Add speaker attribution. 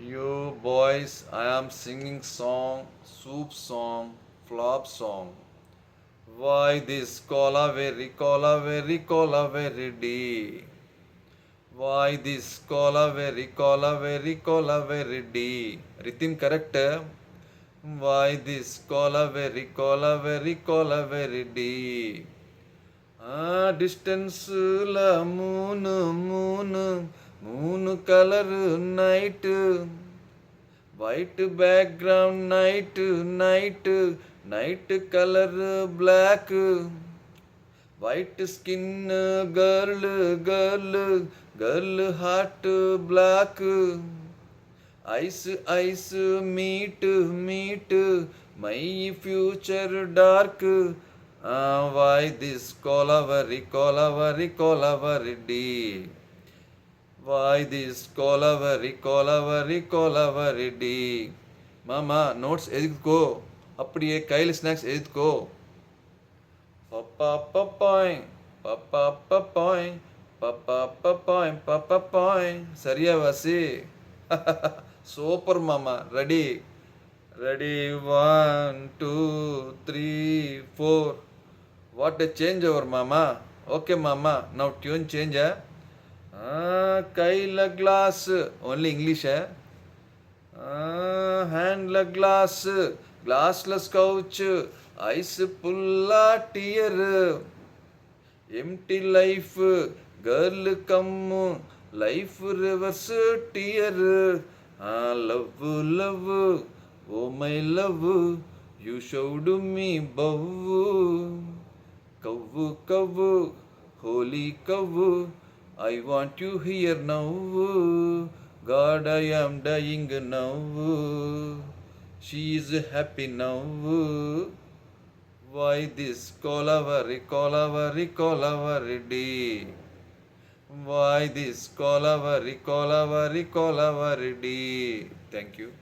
Speaker 1: You boys, I am singing song, soup song, flop song. Why this cola very D? Why this cola very D? Rhythm correct? Why this cola very D? Distance la moon color night. White background night color black. White skin girl heart black. Ice meet my future dark. Why this cola D? Why this cola D? மாமா notes எதுக்கோ அப்படியே கையில் snacks எதுக்கோ பப்பா பப்பாய் பப்பா பப்பாய் பப்பா பப்பாய் பப்பா பாய் சரியா வாசி super மாமா ready ready 1 2 3 4 what a change over மாமா okay மாமா நவ் டியூன் சேஞ்ச் கையில் கிளாஸ் ఓన్లీ ఇంగ్లీష్ హ్యాండ్ల గ్లాస్ గ్లాస్లెస్ కౌచ్ ఐస్ పుల్లా టియర్ ఎంటీ లైఫ్ గర్ల్ కమ్ము life reverse tear love love oh my love you షౌడ్ మీ బవ్వు కవ్వు కవ్వు హోలీ కవ్వు I want you here now. God, I am dying now. She is happy now. Why this colavari D? Why this colavari D? Thank you.